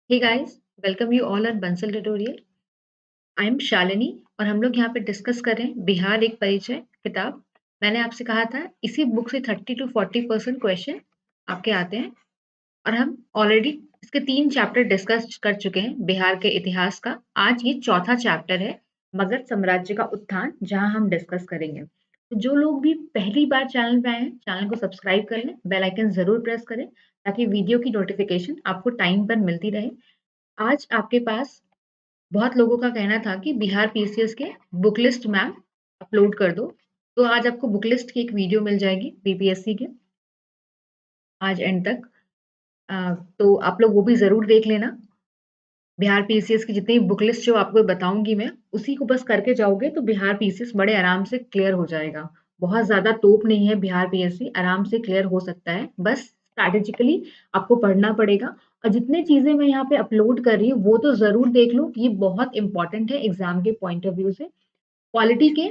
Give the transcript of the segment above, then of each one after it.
Hey guys, welcome you all on Bansal Tutorial. I am Shalini और हम लोग यहाँ पे डिस्कस कर रहे हैं बिहार एक परिचय किताब। मैंने आपसे कहा था इसी बुक से 30 to 40% क्वेश्चन आपके आते हैं और हम ऑलरेडी इसके 3 चैप्टर डिस्कस कर चुके हैं बिहार के इतिहास का। आज ये चौथा चैप्टर है, मगध साम्राज्य का उत्थान, जहाँ हम डिस्कस करेंगे। तो जो लोग भी पहली बार चैनल पे आए हैं, चैनल को सब्सक्राइब कर लें, बेल आइकन जरूर प्रेस करें ताकि वीडियो की नोटिफिकेशन आपको टाइम पर मिलती रहे। आज आपके पास बहुत लोगों का कहना था कि बिहार पीसीएस के बुक लिस्ट मैम अपलोड कर दो, तो आज आपको बुक लिस्ट की एक वीडियो मिल जाएगी बीपीएससी के, आज एंड तक। तो आप लोग वो भी ज़रूर देख लेना। बिहार पीसीएस की जितनी बुक लिस्ट जो आपको बताऊंगी मैं, उसी को बस करके जाओगे तो बिहार पीसीएस बड़े आराम से क्लियर हो जाएगा। बहुत ज़्यादा तोप नहीं है बिहार पीएससी, आराम से क्लियर हो सकता है। बस स्ट्रैटेजिकली आपको पढ़ना पड़ेगा। और जितनी चीज़ें मैं यहाँ पे अपलोड कर रही हूँ वो तो ज़रूर देख लो, ये बहुत इंपॉर्टेंट है एग्जाम के पॉइंट ऑफ व्यू से। क्वालिटी के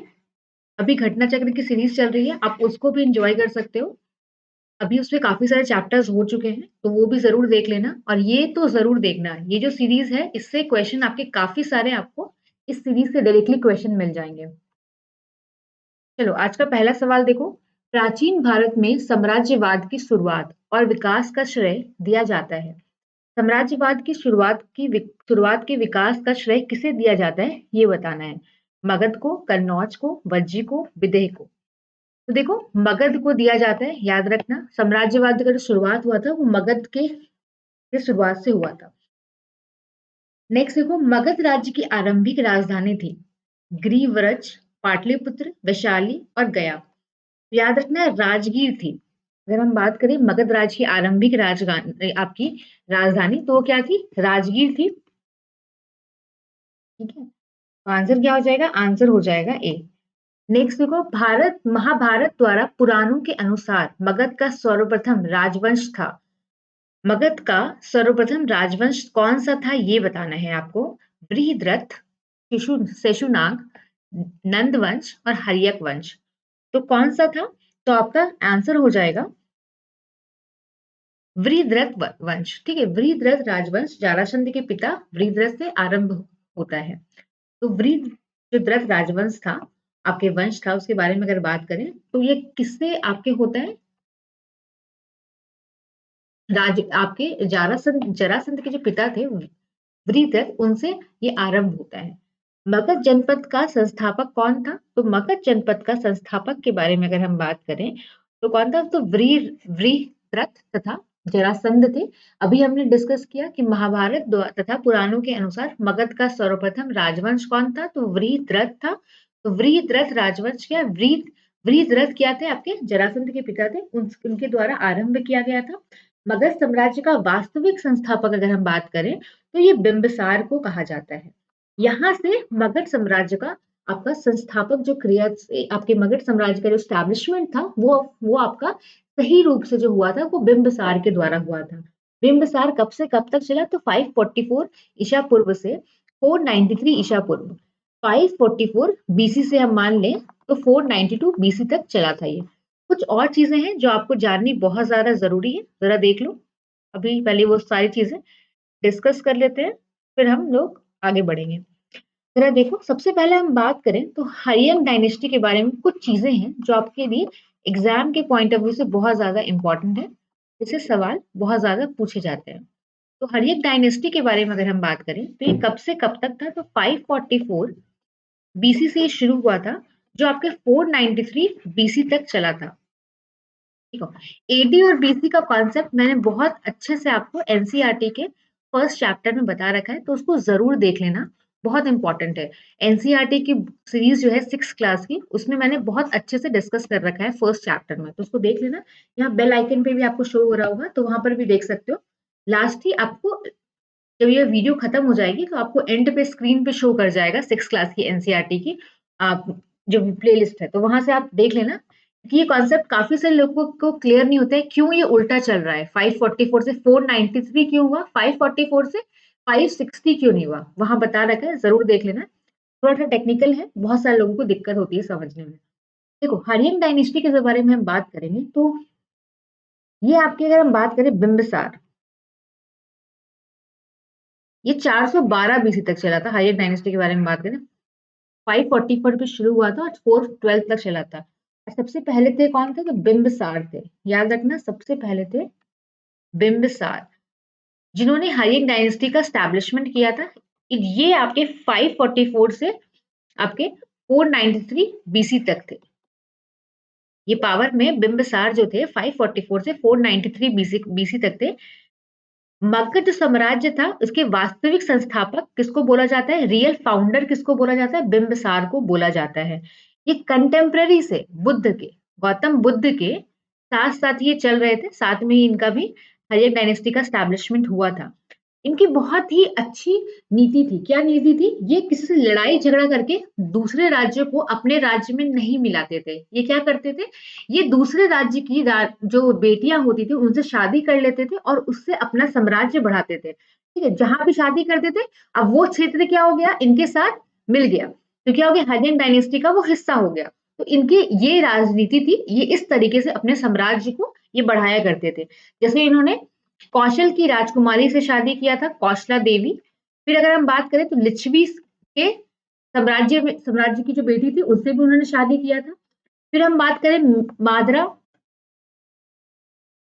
अभी घटना चक्र की सीरीज चल रही है, आप उसको भी एंजॉय कर सकते हो। अभी उसमें काफी सारे चैप्टर्स हो चुके हैं, तो वो भी जरूर देख लेना। और ये तो जरूर देखना, ये जो सीरीज है इससे क्वेश्चन आपके काफी सारे आपको इस सीरीज से डायरेक्टली क्वेश्चन मिल जाएंगे। चलो आज का पहला सवाल देखो। प्राचीन भारत में साम्राज्यवाद की शुरुआत और विकास का श्रेय दिया जाता है। साम्राज्यवाद की शुरुआत के विकास का श्रेय किसे दिया जाता है ये बताना है। मगध को, कन्नौज को, वज्जी को, विदेह को। तो देखो, मगध को दिया जाता है, याद रखना। साम्राज्यवाद का जो शुरुआत हुआ था वो मगध के शुरुआत से हुआ था। नेक्स्ट देखो, मगध राज्य की आरंभिक राजधानी थी ग्रीवरज, पाटलिपुत्र, वैशाली और गया। याद रखना है राजगीर थी। अगर हम बात करें मगध राज्य की आरंभिक राजधानी, आपकी राजधानी, तो वो क्या थी? राजगीर थी। ठीक है, तो आंसर क्या हो जाएगा? आंसर हो जाएगा ए। नेक्स्ट देखो, भारत महाभारत द्वारा पुराणों के अनुसार मगध का सर्वप्रथम राजवंश था। मगध का सर्वप्रथम राजवंश कौन सा था ये बताना है आपको। बृहद्रथ, शेषुनाग, नंदवंश और हर्यक वंश। तो कौन सा था? तो आपका आंसर हो जाएगा वृहद्रथ वंश। ठीक है, वृहद्रथ राजवंश जरासंध के पिता वृहद्रथ से आरंभ होता है। तो वृहद्रथ राजवंश था, आपके वंश था, उसके बारे में अगर बात करें तो ये किससे आपके होता है? आपके जरासंध जरासंध के जो पिता थे वृहद्रथ, उनसे ये आरंभ होता है। मगध जनपद का संस्थापक कौन था? तो मगध जनपद का संस्थापक के बारे में अगर हम बात करें तो कौन था? तो वृहद्रथ तथा जरासंध थे। अभी हमने डिस्कस किया कि महाभारत तथा पुराणों के अनुसार मगध का सर्वप्रथम राजवंश कौन था? तो वृहद्रथ था। तो वृहद्रथ राजवंश क्या? वृहद्रथ क्या थे? आपके जरासंध के पिता थे, उनके द्वारा आरंभ किया गया था। मगध साम्राज्य का वास्तविक संस्थापक अगर हम बात करें तो ये बिंबिसार को कहा जाता है। यहाँ से मगध साम्राज्य का आपका संस्थापक जो क्रिया से आपके मगध साम्राज्य का जो स्टैब्लिशमेंट था वो आपका सही रूप से जो हुआ था वो बिंबिसार के द्वारा हुआ था। बिंबिसार कब से कब तक चला? तो 544 ईसा पूर्व से 493 ईसा पूर्व। 544 बीसी से हम मान लें तो 492 बीसी तक चला था ये। कुछ और चीजें हैं जो आपको जाननी बहुत ज्यादा जरूरी है, जरा देख लो। अभी पहले वो सारी चीजें डिस्कस कर लेते हैं, फिर हम लोग आगे बढ़ेंगे। जरा देखो, सबसे पहले हम बात करें तो हरियम डायनेस्टी के बारे में कुछ चीजें हैं जो आपके लिए एग्जाम के पॉइंट ऑफ व्यू से बहुत ज्यादा इंपॉर्टेंट है, जिससे सवाल बहुत ज्यादा पूछे जाते हैं। तो हरियक डायनेस्टी के बारे में अगर हम बात करें तो ये कब से कब तक था? तो 544 बीसी से शुरू हुआ था, जो आपके 493 बीसी तक चला था। ठीक है, एडी और बीसी का कॉन्सेप्ट मैंने बहुत अच्छे से आपको एनसीईआरटी के फर्स्ट चैप्टर में बता रखा है, तो उसको जरूर देख लेना, बहुत इंपॉर्टेंट है। एनसीईआरटी की सीरीज जो है 6 क्लास की, उसमें मैंने बहुत अच्छे से डिस्कस कर रखा है फर्स्ट चैप्टर में, तो उसको देख लेना। यहाँ बेल आइकन पे भी आपको शो हो रहा होगा, तो वहां पर भी देख सकते हो। लास्ट ही आपको जब ये वीडियो खत्म हो जाएगी तो आपको एंड पे स्क्रीन पे शो कर जाएगा 6 क्लास की एनसीईआरटी की आप जो प्लेलिस्ट है, तो वहां से आप देख लेना कि ये कॉन्सेप्ट काफी सारे लोगों को क्लियर नहीं होता है, क्यों ये उल्टा चल रहा है। 544 से 493 क्यों हुआ, 544 से 560 क्यों नहीं हुआ, वहां बता रखा है, जरूर देख लेना। थोड़ा सा टेक्निकल है, बहुत सारे लोगों को दिक्कत होती है समझने में। देखो, हरियन डायनेस्टी के बारे में हम बात करेंगे तो ये आपकी अगर हम बात करें बिंबिसार, ये 412 बीसी तक चला था। हायक डायनेस्टी के बारे में बात करें 544 पे शुरू हुआ था और 412 तक चला था। और सबसे पहले थे कौन थे? तो बिंबिसार थे। याद रखना, सबसे पहले थे बिंबिसार, जिन्होंने हायक डायनेस्टी का स्टैब्लिशमेंट किया था। ये आपके 544 से आपके 493 बीसी तक थे। ये पावर में बिंबिसार जो थे 544 से 493 बीसी तक थे। मगध साम्राज्य था, उसके वास्तविक संस्थापक किसको बोला जाता है? रियल फाउंडर किसको बोला जाता है? बिंबिसार को बोला जाता है। ये कंटेम्पररी से बुद्ध के, गौतम बुद्ध के साथ साथ ये चल रहे थे, साथ में ही इनका भी हर्यक डायनेस्टी का स्टैब्लिशमेंट हुआ था। इनकी बहुत ही अच्छी नीति थी। क्या नीति थी? ये किसी से लड़ाई झगड़ा करके दूसरे राज्य को अपने राज्य में नहीं मिलाते थे। ये क्या करते थे? ये दूसरे राज्य की जो बेटियां होती थी उनसे शादी कर लेते थे और उससे अपना साम्राज्य बढ़ाते थे। ठीक है, जहां भी शादी करते थे अब वो क्षेत्र क्या हो गया? इनके साथ मिल गया, तो क्या हो गया? हायक डायनेस्टी का वो हिस्सा हो गया। तो इनकी ये राजनीति थी, ये इस तरीके से अपने साम्राज्य को ये बढ़ाया करते थे। जैसे इन्होंने कौशल की राजकुमारी से शादी किया था, कौशला देवी। फिर अगर हम बात करें तो लिच्छवी के साम्राज्य की जो बेटी थी उससे भी उन्होंने शादी किया था। फिर हम बात करें मादरा,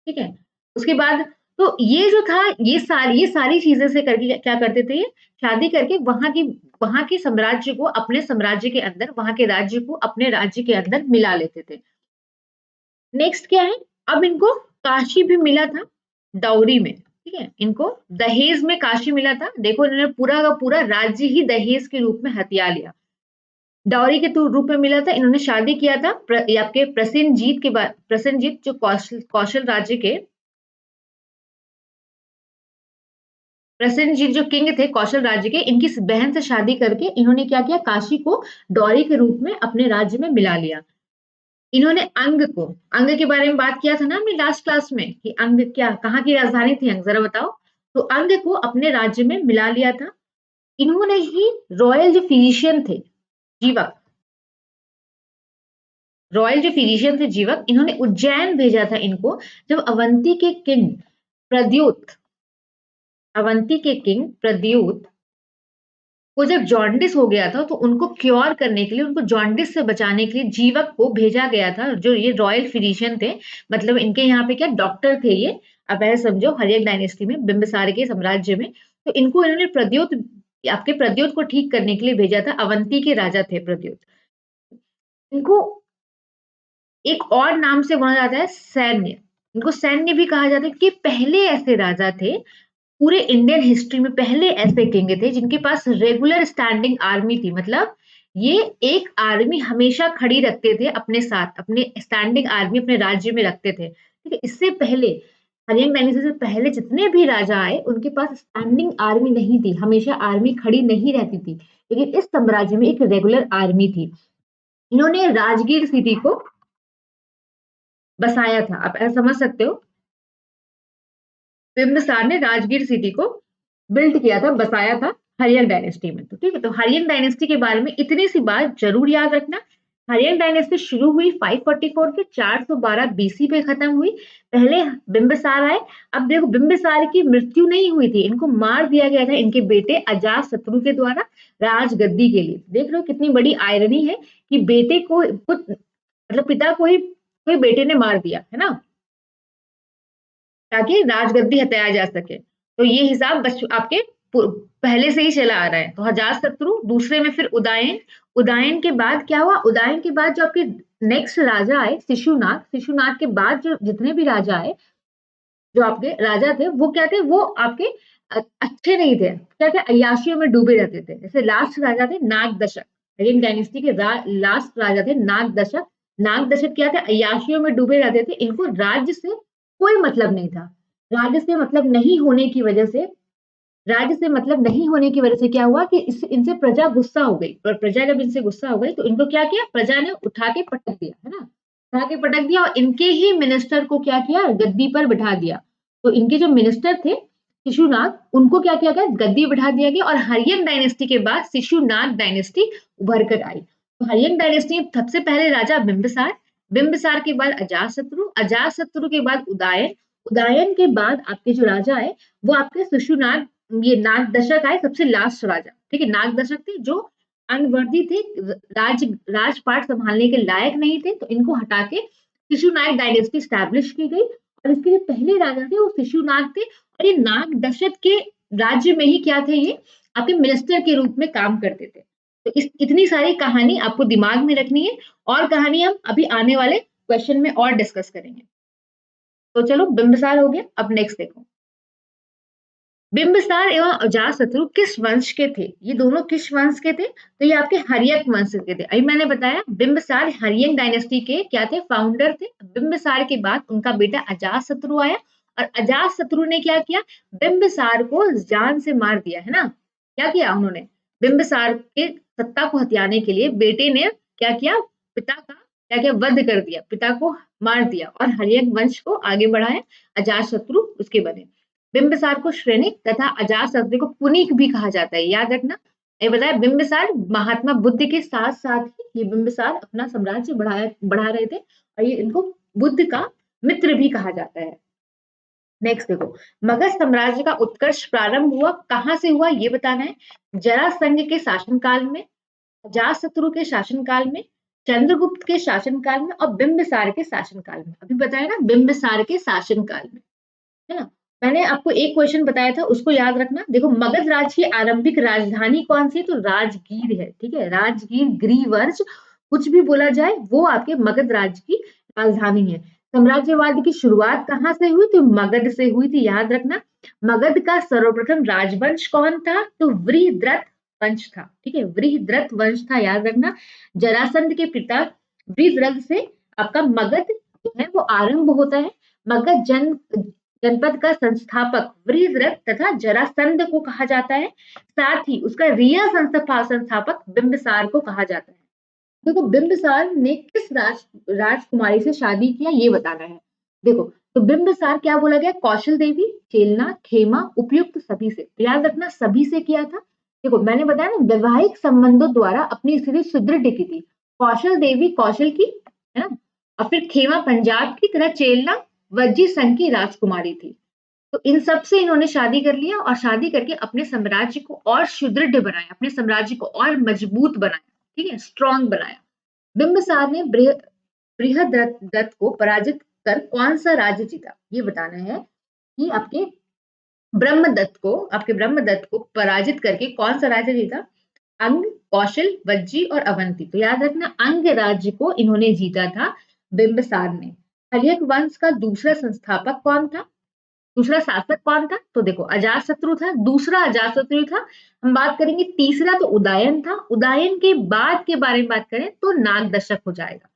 ठीक है। उसके बाद तो ये जो था, ये सारी चीजें से करके क्या करते थे? ये शादी करके वहां के साम्राज्य को अपने साम्राज्य के अंदर, वहां के राज्य को अपने राज्य के अंदर मिला लेते थे। नेक्स्ट क्या है? अब इनको काशी भी मिला था डाउरी में, ठीक है। इनको दहेज में काशी मिला था। देखो, इन्होंने पूरा का पूरा राज्य ही दहेज के रूप में हथिया लिया। डाउरी के रूप में मिला था। इन्होंने शादी किया था ये आपके प्रसेनजीत के बाद, प्रसेनजीत जो कौशल राज्य के प्रसेनजीत जो किंग थे कौशल राज्य के, इनकी बहन से शादी करके इन्होंने क्या किया? काशी को डॉरी के रूप में अपने राज्य में मिला लिया। इन्होंने अंग के बारे में बात किया था ना हमने लास्ट क्लास में, कि अंग क्या, कहाँ की राजधानी थी अंग, जरा बताओ। तो अंग को अपने राज्य में मिला लिया था। इन्होंने ही रॉयल जो फिजिशियन थे, जीवक, रॉयल जो फिजिशियन थे जीवक, इन्होंने उज्जैन भेजा था इनको, जब अवंती के किंग प्रद्योत को जब जॉन्डिस हो गया था, तो उनको क्योर करने के लिए, उनको जॉन्डिस से बचाने के लिए जीवक को भेजा गया था। जो ये रॉयल फिजिशियन थे, मतलब इनके यहाँ पे क्या डॉक्टर थे ये, अब ऐसे समझो, हर्यक डायनेस्टी में बिंबिसार के साम्राज्य में। तो इनको इन्होंने आपके प्रद्योत को ठीक करने के लिए भेजा था। अवंती के राजा थे प्रद्योत। इनको एक और नाम से बोला जाता है सैन्य। इनको सैन्य भी कहा जाता है कि पहले ऐसे राजा थे पूरे इंडियन हिस्ट्री में, पहले ऐसे किंग थे जिनके पास रेगुलर स्टैंडिंग आर्मी थी। मतलब ये एक आर्मी हमेशा खड़ी रखते थे अपने साथ, अपने स्टैंडिंग आर्मी अपने राज्य में रखते थे। ठीक है, इससे पहले हरियंग डायनेस्टी से पहले जितने भी राजा आए उनके पास स्टैंडिंग आर्मी नहीं थी, हमेशा आर्मी खड़ी नहीं रहती थी। लेकिन इस साम्राज्य में एक रेगुलर आर्मी थी। इन्होंने राजगीर सिटी को बसाया था, आप ऐसा समझ सकते हो। बिम्बिसार ने राजगीर सिटी को बिल्ड किया था, बसाया था हरियक डायनेस्टी में। तो ठीक है, तो हरियक डायनेस्टी के बारे में इतनी सी बात जरूर याद रखना। हरियक डायनेस्टी शुरू हुई 544 के, 412 बीसी पे खत्म हुई। पहले बिंबिसार आए। अब देखो, बिंबिसार की मृत्यु नहीं हुई थी, इनको मार दिया गया था इनके बेटे अजात शत्रु के द्वारा राजगद्दी के लिए। देख रहे हो कितनी बड़ी आयरनी है कि बेटे को मतलब पिता को ही कोई बेटे ने मार दिया है ना, ताकि राजगद्दी हटाया जा सके। तो ये हिसाब आपके पहले से ही चला आ रहा है। तो अजात शत्रु, दूसरे में फिर उदयन। उदयन के बाद क्या हुआ? उदयन के बाद जो आपके नेक्स्ट राजा आए शिशुनाग, शिशुनाग के बाद जो जितने भी राजा आए, जो आपके राजा थे वो क्या थे? वो आपके अच्छे नहीं थे, क्या थे? अय्याशियों में डूबे रहते थे। जैसे लास्ट राजा थे नाग दशक, हरियक डायनेस्टी के लास्ट राजा थे नाग दशक। नाग दशक क्या थे? अय्याशियों में डूबे रहते थे। इनको राज्य से कोई मतलब नहीं था। राज्य से मतलब नहीं होने की वजह से, राज्य से मतलब नहीं होने की वजह से क्या हुआ कि इनसे प्रजा गुस्सा हो गई। और प्रजा जब इनसे गुस्सा हो गई तो इनको क्या किया? प्रजा ने उठा के पटक दिया, है ना, उठा के पटक दिया और इनके ही मिनिस्टर को क्या किया? गद्दी पर बिठा दिया। तो इनके जो मिनिस्टर थे शिशुनाग, उनको क्या किया गया? गद्दी बिठा दिया गया। और हरियक डायनेस्टी के बाद शिशुनाग डायनेस्टी उभर कर आई। तो हरियक डायनेस्टी में सबसे पहले राजा बिंबिसार, बिंबिसार के बाद अजात शत्रु, अजात शत्रु के बाद उदयन, उदयन के बाद आपके जो राजा है वो आपके शिशुनाग ये नाग दशक आए सबसे लास्ट राजा, ठीक है, नाग दशक थे जो अनवर्दी थे, राजपाट संभालने के लायक नहीं थे, तो इनको हटा के शिशुनाग डायनेस्टी स्टैब्लिश की गई और इसके जो पहले राजा थे वो शिशुनाग थे और ये नाग दशक के राज्य में ही क्या थे, ये आपके मिनिस्टर के रूप में काम करते थे। तो इस इतनी सारी कहानी आपको दिमाग में रखनी है और कहानी हम अभी आने वाले क्वेश्चन में और डिस्कस करेंगे। तो चलो बिंबिसार हो गया, अब नेक्स्ट देखो, बिंबिसार एवं अजातशत्रु किस वंश के थे? ये दोनों किस वंश के थे? तो ये आपके हर्यक वंश के थे। अभी मैंने बताया बिंबिसार हर्यक डायनेस्टी के क्या थे? फाउंडर थे। बिंबिसार के बाद उनका बेटा अजातशत्रु आया और अजातशत्रु ने क्या किया? बिंबिसार को जान से मार दिया, है ना? क्या किया उन्होंने? बिंबिसार के सत्ता को हथियाने के लिए बेटे ने क्या किया? पिता का क्या किया? वध कर दिया, पिता को मार दिया और हर्यक वंश को आगे बढ़ाया। अजातशत्रु उसके बने। बिंबिसार को श्रेनिक तथा अजातशत्रु को पुनीक भी कहा जाता है, याद रखना। ये बताया बिंबिसार महात्मा बुद्ध के साथ साथ ही ये बिंबिसार अपना साम्राज्य बढ़ा रहे थे और ये इनको बुद्ध का मित्र भी कहा जाता है। नेक्स्ट देखो, मगध साम्राज्य का उत्कर्ष प्रारंभ हुआ कहाँ से हुआ ये बताना है। जरासंध के शासनकाल में, अजातशत्रु के शासनकाल में, चंद्रगुप्त के शासनकाल में और बिंबिसार के शासनकाल में। अभी बताया ना बिंबिसार के शासनकाल में, है ना? मैंने आपको एक क्वेश्चन बताया था उसको याद रखना। देखो मगध राज्य की आरंभिक राजधानी कौन सी है? तो राजगीर है, ठीक है, राजगीर, गिरिवर्ज, कुछ भी बोला जाए वो आपके मगध राज्य की राजधानी है। साम्राज्यवाद की शुरुआत कहाँ से हुई? तो मगध से हुई थी, याद रखना। मगध का सर्वप्रथम राजवंश कौन था? तो वृहद्रथ वंश था, ठीक है, वृहद्रथ वंश था, याद रखना। जरासंध के पिता वृहद्रथ से आपका मगध जो है वो आरंभ होता है। मगध जनपद का संस्थापक वृहद्रथ तथा जरासंध को कहा जाता है, साथ ही उसका रिया संस्थापक बिंबिसार को कहा जाता है। देखो बिंबिसार ने किस राजकुमारी से शादी किया ये बताना है। देखो तो बिंबिसार क्या बोला गया? कौशल देवी, चेलना, खेमा, उपयुक्त सभी से, तो याद रखना सभी से किया था। देखो मैंने बताया ना वैवाहिक संबंधों द्वारा अपनी स्थिति सुदृढ़ की थी। कौशल देवी कौशल की, है ना, और फिर खेमा पंजाब की, तरह चेलना वज्जी संघ की राजकुमारी थी। तो इन सब से इन्होंने शादी कर लिया और शादी करके अपने साम्राज्य को और सुदृढ़ बनाया, अपने साम्राज्य को और मजबूत बनाया, ठीक है, स्ट्रॉन्ग बनाया। बिंबिसार ने बृहद्रथ को पराजित कर कौन सा राज्य जीता ये बताना है कि आपके ब्रह्मदत्त को पराजित करके कौन सा राज्य जीता? अंग, कौशल, वज्जी और अवंती। तो याद रखना अंग राज्य को इन्होंने जीता था बिंबिसार ने। हर्यक वंश का दूसरा संस्थापक कौन था? दूसरा शासक कौन था? तो देखो अजातशत्रु था, दूसरा अजातशत्रु था। हम बात करेंगे तीसरा तो उदयन था। उदयन के बाद के बारे में बात करें तो नाग दशक हो जाएगा,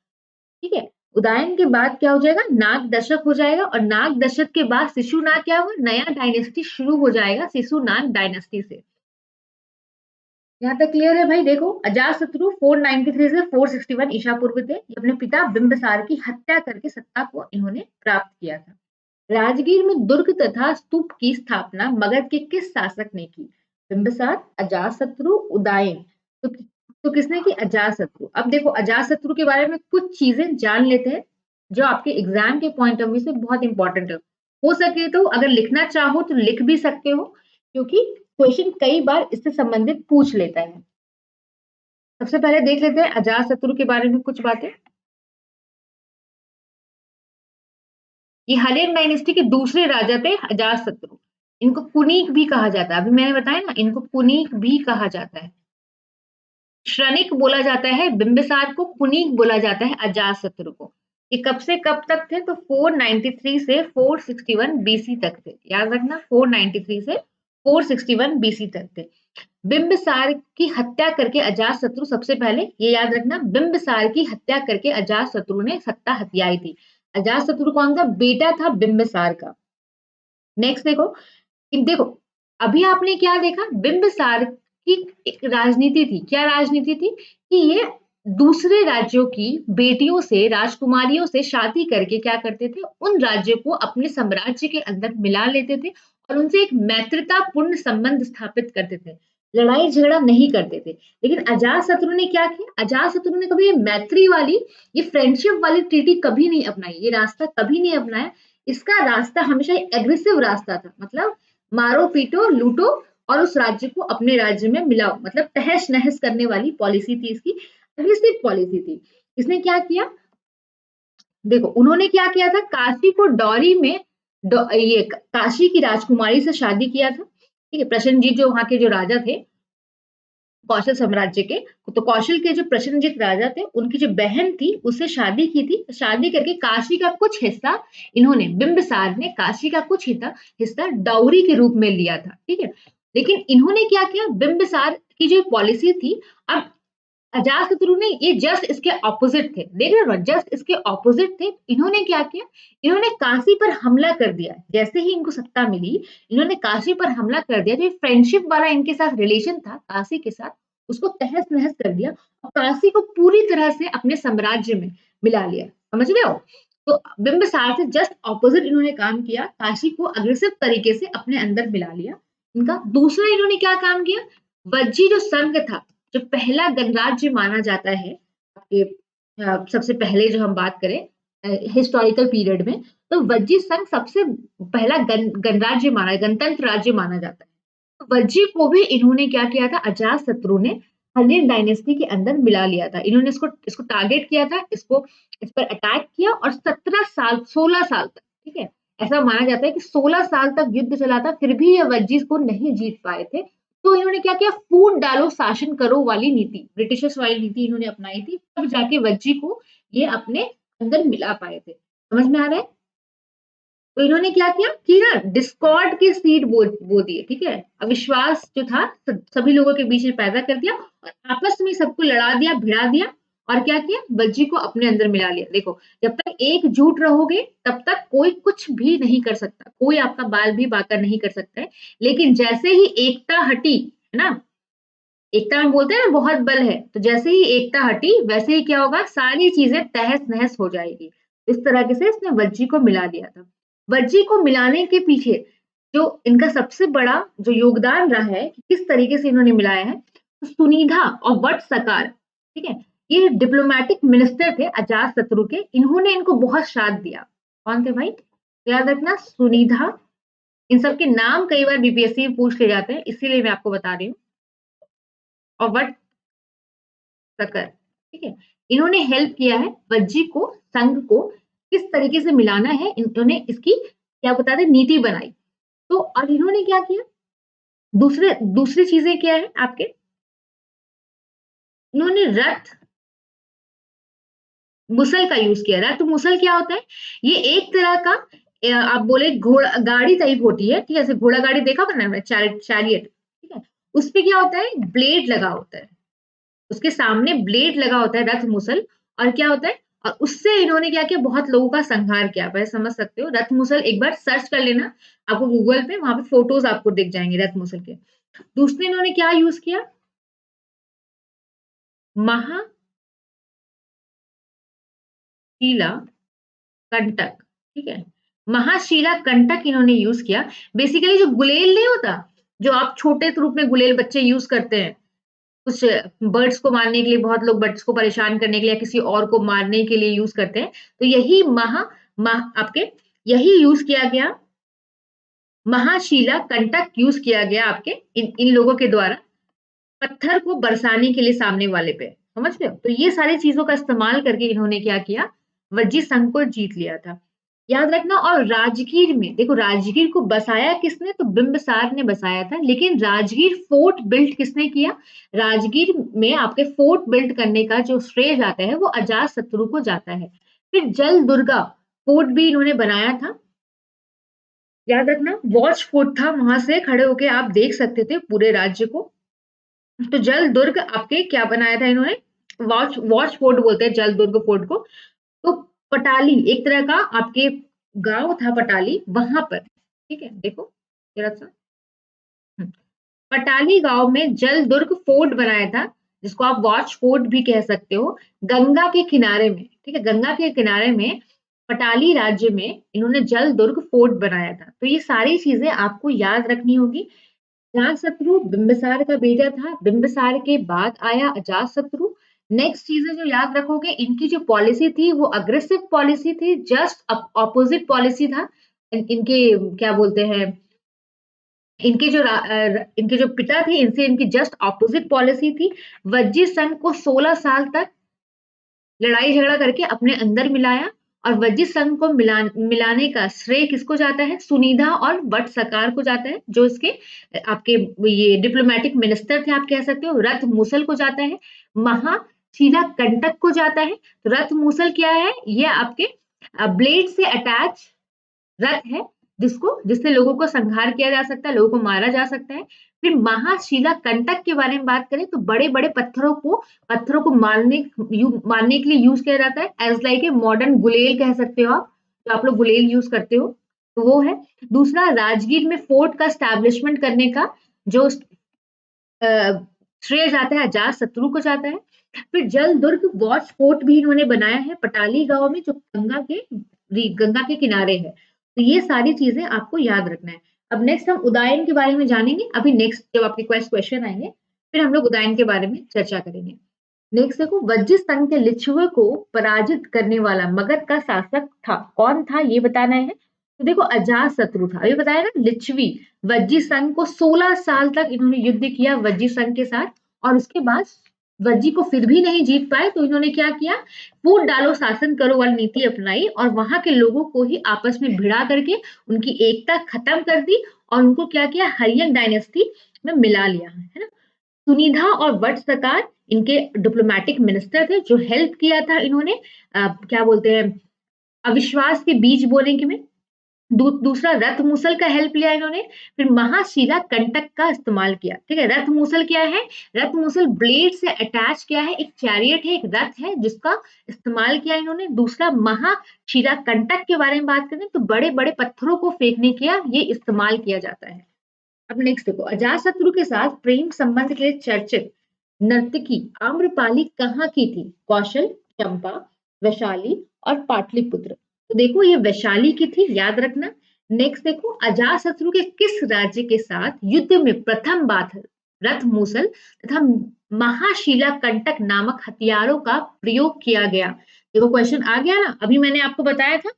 ठीक है। उदयन के बाद क्या हो जाएगा? नाग दशक हो जाएगा और नाग दशक के बाद शिशुनाग क्या होगा? नया डायनेस्टी शुरू हो जाएगा शिशुनाग डायनेस्टी से। यहाँ तक क्लियर है भाई? देखो अजातशत्रु 493 से 461 ईसा पूर्व थे। ये अपने पिता बिंबिसार की हत्या करके सत्ता को इन्होंने प्राप्त किया था। राजगीर में दुर्ग तथा स्तूप की स्थापना मगध के किस शासक ने की? बिंबिसार, अजातशत्रु, उदयन। तो किसने की? अजातशत्रु। अब देखो अजातशत्रु के बारे में कुछ चीजें जान लेते हैं जो आपके एग्जाम के पॉइंट ऑफ व्यू से बहुत इंपॉर्टेंट है। हो सके तो अगर लिखना चाहो तो लिख भी सकते हो क्योंकि क्वेश्चन कई बार इससे संबंधित पूछ लेता है। सबसे पहले देख लेते हैं अजातशत्रु के बारे में कुछ बातें। ये हर्यन डायनेस्टी के दूसरे राजा थे अजातशत्रु। इनको पुनीक भी कहा जाता है, अभी मैंने बताया ना इनको पुनीक भी कहा जाता है। श्रनिक बोला जाता है बिंबिसार को, पुनीक बोला जाता है अजातशत्रु को। ये कब से कब तक थे? तो 493 से 461 बीसी तक थे, याद रखना 493 से 461 बीसी तक थे। बिंबिसार की हत्या करके अजातशत्रु, सबसे पहले ये याद रखना बिंबिसार की हत्या करके अजातशत्रु ने सत्ता हथियाई थी। अजातशत्रु कौन था? बेटा था बिंबिसार का। नेक्स्ट देखो अभी आपने क्या देखा? बिंबिसार की एक राजनीति थी। क्या राजनीति थी? कि ये दूसरे राज्यों की बेटियों से, राजकुमारियों से शादी करके क्या करते थे? उन राज्यों को अपने साम्राज्य के अंदर मिला लेते थे और उनसे एक मैत्रीतापूर्ण संबंध स्थापित करते थे, लड़ाई झगड़ा नहीं करते थे। लेकिन अजातशत्रु ने क्या किया? अजातशत्रु ने कभी ये मैत्री वाली, ये फ्रेंडशिप वाली ट्रीटी कभी नहीं अपनाई, ये रास्ता कभी नहीं अपनाया। इसका रास्ता हमेशा एग्रेसिव रास्ता था, मतलब मारो पीटो लूटो और उस राज्य को अपने राज्य में मिलाओ, मतलब तहस नहस करने वाली पॉलिसी थी इसकी, अग्रेसिव पॉलिसी थी। इसने क्या किया, देखो उन्होंने क्या किया था, काशी को डॉरी में ये काशी की राजकुमारी से शादी किया था, ठीक है। प्रसेनजीत जो वहां के जो राजा थे कौशल साम्राज्य के, तो कौशल के जो प्रसेनजीत राजा थे उनकी जो बहन थी उससे शादी की थी। शादी करके काशी का कुछ हिस्सा इन्होंने, बिंबिसार ने काशी का कुछ हिस्सा डाउरी के रूप में लिया था, ठीक है। लेकिन इन्होंने क्या किया, बिंबिसार की जो पॉलिसी थी, अब अजातशत्रु ने ये जस्ट इसके ऑपोजिट थे, देख रहे हो, जस्ट इसके ऑपोजिट थे। इन्होंने क्या किया, इन्होंने काशी पर हमला कर दिया। जैसे ही इनको सत्ता मिली, इन्होंने काशी पर हमला कर दिया। जो फ्रेंडशिप वाला इनके साथ रिलेशन था काशी के साथ, उसको तहस नहस कर दिया और काशी को पूरी तरह से अपने साम्राज्य में मिला लिया। समझ रहे हो, तो बिंबिसार से जस्ट ऑपोजिट इन्होंने काम किया, काशी को अग्रेसिव तरीके से अपने अंदर मिला लिया। इनका दूसरा इन्होंने क्या काम किया, वज्जी जो संघ था, जो पहला गणराज्य माना जाता है आपके, सबसे पहले जो हम बात करें हिस्टोरिकल पीरियड में, तो वज्जी संघ सबसे पहला गणराज्य माना, गणतंत्र राज्य माना जाता है। तो वज्जी को भी इन्होंने क्या किया था, अजात शत्रु ने हर्निन डायनेस्टी के अंदर मिला लिया था। इन्होंने इसको इसको टारगेट किया था, इसको इस पर अटैक किया और 17 साल 16 साल तक, ठीक है, ऐसा माना जाता है कि 16 साल तक युद्ध चला था, फिर भी ये वज्जी को नहीं जीत पाए थे। तो इन्होंने क्या किया, फूट डालो शासन करो वाली नीति, ब्रिटिशर्स वाली नीति इन्होंने अपनाई थी, तब जाके वज्जी को ये अपने अंदर मिला पाए थे। समझ में आ रहा है, तो इन्होंने क्या किया कि ना डिस्कॉर्ड के सीड बो दिए, ठीक है, अविश्वास जो था सभी लोगों के बीच में पैदा कर दिया और आपस में सबको लड़ा दिया, भिड़ा दिया और क्या किया, वज्जी को अपने अंदर मिला लिया। देखो जब तक एकजुट रहोगे तब तक कोई कुछ भी नहीं कर सकता, कोई आपका बाल भी बांका नहीं कर सकता है। लेकिन जैसे ही एकता हटी, है ना, एकता में बोलते हैं ना बहुत बल है, तो जैसे ही एकता हटी वैसे ही क्या होगा, सारी चीजें तहस नहस हो जाएगी। इस तरह से इसने वज्जी को मिला दिया था। वज्जी को मिलाने के पीछे जो इनका सबसे बड़ा जो योगदान रहा है कि किस तरीके से इन्होंने मिलाया है, तो सुनिधा और वट सकार, ठीक है, ये डिप्लोमेटिक मिनिस्टर थे अजात शत्रु के, इन्होंने इनको बहुत साथ दिया। कौन थे भाई, तो याद रखना सुनिधा, इन सबके नाम कई बार बीपीएससी में पूछ ले जाते हैं, इसीलिए मैं आपको बता रही हूँ, और वट सकर, ठीक है। इन्होंने हेल्प किया है वज्जी को, संघ को किस तरीके से मिलाना है, इन्होंने इसकी क्या बताते नीति बनाई। तो और इन्होंने क्या किया, दूसरे दूसरी चीजें क्या है आपके, इन्होंने रथ मुसल का यूज किया। रथ मुसल क्या होता है, ये एक तरह का आप बोले घोड़ा गाड़ी टाइप होती है, ठीक है, जैसे घोड़ा गाड़ी देखा होगा ना, चैरियट, ठीक है, उसपे क्या होता है, ब्लेड लगा होता है, उसके सामने ब्लेड लगा होता है रथ मुसल, और क्या होता है, और उससे इन्होंने क्या किया, बहुत लोगों का संहार किया। आप समझ सकते हो, रथ मुसल एक बार सर्च कर लेना आपको गूगल पे, वहां पे फोटोज आपको दिख जाएंगे रथ मुसल के। दूसरे इन्होंने क्या यूज किया, महाशीला कंटक, ठीक है, महाशीला कंटक इन्होंने यूज किया। बेसिकली जो गुलेल नहीं होता, जो आप छोटे रूप में गुलेल बच्चे यूज करते हैं कुछ बर्ड्स को मारने के लिए, बहुत लोग बर्ड्स को परेशान करने के लिए या किसी और को मारने के लिए यूज करते हैं, तो यही आपके यही यूज किया गया, महाशीला कंटक यूज किया गया आपके इन लोगों के द्वारा पत्थर को बरसाने के लिए सामने वाले पे। समझ रहे हो, तो ये सारी चीजों का इस्तेमाल करके इन्होंने क्या किया, वज्जी संघ को जीत लिया था। याद रखना, और राजगीर में देखो, राजगीर को बसाया किसने, तो बिंबिसार ने बसाया था, लेकिन राजगीर फोर्ट बिल्ड किसने किया, राजगीर में आपके फोर्ट बिल्ड करने का जो श्रेय जाता है वो अजात शत्रु को जाता है। फिर जल दुर्गा फोर्ट भी इन्होंने बनाया था। याद रखना, वॉच फोर्ट था, वहां से खड़े होके आप देख सकते थे पूरे राज्य को। तो जल दुर्ग आपके क्या बनाया था इन्होंने, वॉच वॉच फोर्ट बोलते हैं जल दुर्ग फोर्ट को। तो पटाली एक तरह का आपके गांव था पटाली, वहां पर, ठीक है, देखो जरा सा, हम्म, पटाली गांव में जल दुर्ग फोर्ट बनाया था, जिसको आप वॉच फोर्ट भी कह सकते हो, गंगा के किनारे में, ठीक है, गंगा के किनारे में पटाली राज्य में इन्होंने जल दुर्ग फोर्ट बनाया था। तो ये सारी चीजें आपको याद रखनी होगी। अजातशत्रु बिंबिसार का बेटा था, बिंबिसार के बाद आया अजातशत्रु। नेक्स्ट चीजें जो याद रखोगे, इनकी जो पॉलिसी थी वो अग्रेसिव पॉलिसी थी, जस्ट ऑपोजिट पॉलिसी था इनके क्या बोलते हैं इनके जो पिता थे, इनसे इनकी जस्ट ऑपोजिट पॉलिसी थी। वज्जी संघ को 16 साल तक लड़ाई झगड़ा करके अपने अंदर मिलाया, और वज्जी संघ को मिलाने का श्रेय किसको जाता है? सुनिधा और वट सरकार को जाता है, जो इसके आपके ये डिप्लोमेटिक मिनिस्टर थे, आप कह सकते हो। रथ मूसल को जाता है, महाशीला कंटक को जाता है। तो रथ मूसल क्या है? ये आपके ब्लेड से अटैच रथ है, जिससे लोगों को संहार किया जा सकता है, लोगों को मारा जा सकता है। फिर महाशिला कंटक के बारे में बात करें तो बड़े बड़े पत्थरों को मारने के लिए यूज किया जाता है, एज लाइक ए मॉडर्न गुलेल कह सकते हो आप, जो आप लोग गुलेल यूज करते हो, तो वो है। दूसरा, राजगीर में फोर्ट का स्टैब्लिशमेंट करने का जो श्रेय जाता है अजात शत्रु को जाता है। फिर जल दुर्ग वॉच फोर्ट भी इन्होंने बनाया है पटाली गांव में, जो गंगा के किनारे है। तो ये सारी चीजें आपको याद रखना है। अब नेक्स्ट हम उदयन के बारे में जानेंगे। अभी नेक्स्ट जब आपके क्वेश्चन आएंगे, फिर हम लोग उदयन के बारे में चर्चा करेंगे। नेक्स्ट देखो, वज्रस्तंभ के लिच्छवी को पराजित करने वाला मगध का शासक था, कौन था ये बताना है। तो देखो, अजात शत्रु था, अभी बताया ना, लिच्छवी। वज्जी संघ को 16 साल तक इन्होंने युद्ध किया वज्जी संघ के साथ, और उसके बाद वज्जी को फिर भी नहीं जीत पाए, तो इन्होंने क्या किया? फूट डालो शासन करो वाली नीति अपनाई, और वहां के लोगों को ही आपस में भिड़ा करके उनकी एकता खत्म कर दी, और उनको क्या किया? हरियन डायनेस्टी में मिला लिया, है ना। सुनिधा और वट सरकार इनके डिप्लोमेटिक मिनिस्टर थे, जो हेल्प किया था इन्होंने, क्या बोलते हैं, अविश्वास के बीज बोने के में। दूसरा, रथ मूसल का हेल्प लिया इन्होंने। फिर महाशिला कंटक का इस्तेमाल किया, ठीक है। रथ मूसल क्या है? रथ मूसल ब्लेड से अटैच किया है, एक चैरियट है, एक रथ है, जिसका इस्तेमाल किया इन्होंने। दूसरा, महाशिला कंटक के बारे में बात करें तो बड़े बड़े पत्थरों को फेंकने किया ये इस्तेमाल किया जाता है। अब नेक्स्ट देखो, अजातशत्रु के साथ प्रेम संबंध के लिए चर्चित नर्तकी आम्रपाली कहाँ की थी? कौशल, चंपा, वैशाली और पाटलिपुत्र। तो देखो, ये वैशाली की थी, याद रखना। नेक्स्ट देखो, अजातशत्रु के किस राज्य के साथ युद्ध में प्रथम बार रथ मूसल तथा महाशिला कंटक नामक हथियारों का प्रयोग किया गया? देखो, क्वेश्चन आ गया ना, अभी मैंने आपको बताया था।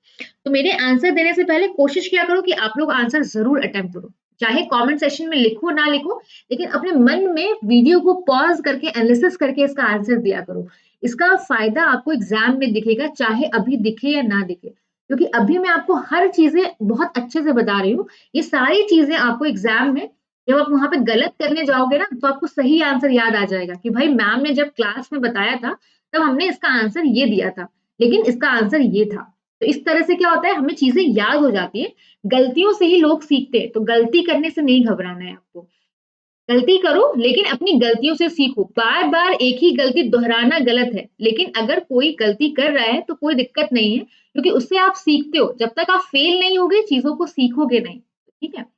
तो मेरे आंसर देने से पहले कोशिश किया करो कि आप लोग आंसर जरूर अटेम्प्ट करो, चाहे कमेंट सेक्शन में लिखो ना लिखो, लेकिन अपने मन में वीडियो को पॉज करके एनालिसिस करके इसका आंसर दिया करो। इसका फायदा आपको एग्जाम में दिखेगा, चाहे अभी दिखे या ना दिखे, क्योंकि अभी मैं आपको हर चीजें बहुत अच्छे से बता रही हूँ। ये सारी चीजें आपको एग्जाम में जब आप वहां पे गलत करने जाओगे ना, तो आपको सही आंसर याद आ जाएगा कि भाई मैम ने जब क्लास में बताया था तब हमने इसका आंसर ये दिया था, लेकिन इसका आंसर ये था। तो इस तरह से क्या होता है, हमें चीजें याद हो जाती है। गलतियों से ही लोग सीखते हैं, तो गलती करने से नहीं घबराना है आपको। गलती करो, लेकिन अपनी गलतियों से सीखो। बार बार एक ही गलती दोहराना गलत है, लेकिन अगर कोई गलती कर रहा है तो कोई दिक्कत नहीं है, क्योंकि उससे आप सीखते हो। जब तक आप फेल नहीं होगे, चीजों को सीखोगे नहीं, ठीक है।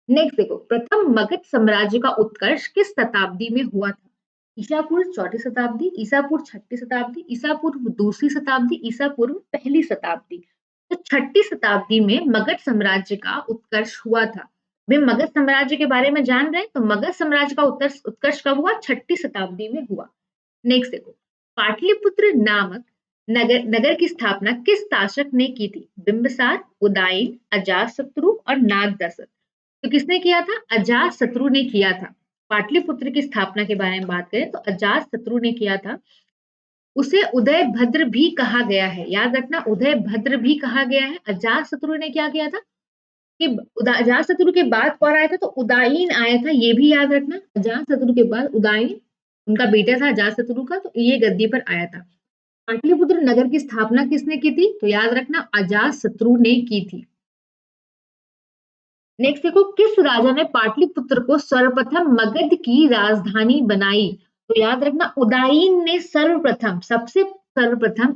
नेक्स्ट देखो, प्रथम मगध साम्राज्य का उत्कर्ष किस शताब्दी में हुआ था? ईसा पूर्व चौथी शताब्दी, ईसा पूर्व छठी शताब्दी, ईसा पूर्व दूसरी शताब्दी, ईसा पूर्व पहली शताब्दी। तो छठी शताब्दी में मगध साम्राज्य का उत्कर्ष हुआ था। वे मगध साम्राज्य के बारे में जान रहे हैं, तो मगध साम्राज्य का उत्कर्ष कब हुआ? छठी शताब्दी में हुआ। नेक्स्ट देखो, पाटलिपुत्र नामक नगर की स्थापना किस शासक ने की थी? बिंबिसार, उदयन, अजातशत्रु और नागदशरथ। तो किसने किया था? अजातशत्रु ने किया था। पाटलिपुत्र की स्थापना के बारे में बात करें तो अजातशत्रु ने किया था। उसे उदय भद्र भी कहा गया है, याद रखना, उदय भद्र भी कहा गया है। अजातशत्रु ने क्या किया था कि अजातशत्रु के बाद कौन आया था? तो उदयन आया था, ये भी याद रखना। अजातशत्रु के बाद उदयन, उनका बेटा था अजातशत्रु का, तो ये गद्दी पर आया था। पाटलिपुत्र नगर की स्थापना किसने की थी? तो याद रखना, अजातशत्रु ने की थी। नेक्स्ट देखो, किस राजा ने पाटलिपुत्र को सर्वप्रथम मगध की राजधानी बनाई? तो याद रखना, उदयन ने सर्वप्रथम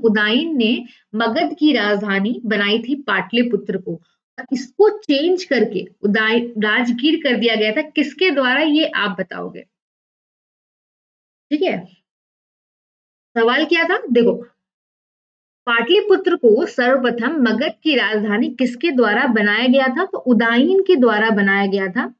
उदयन ने मगध की राजधानी बनाई थी पाटलिपुत्र को, और इसको चेंज करके राजगीर कर दिया गया था। किसके द्वारा, ये आप बताओगे, ठीक है। सवाल क्या था, देखो, पाटलिपुत्र को सर्वप्रथम मगध की राजधानी किसके द्वारा बनाया गया था? तो उदयन के द्वारा बनाया गया था।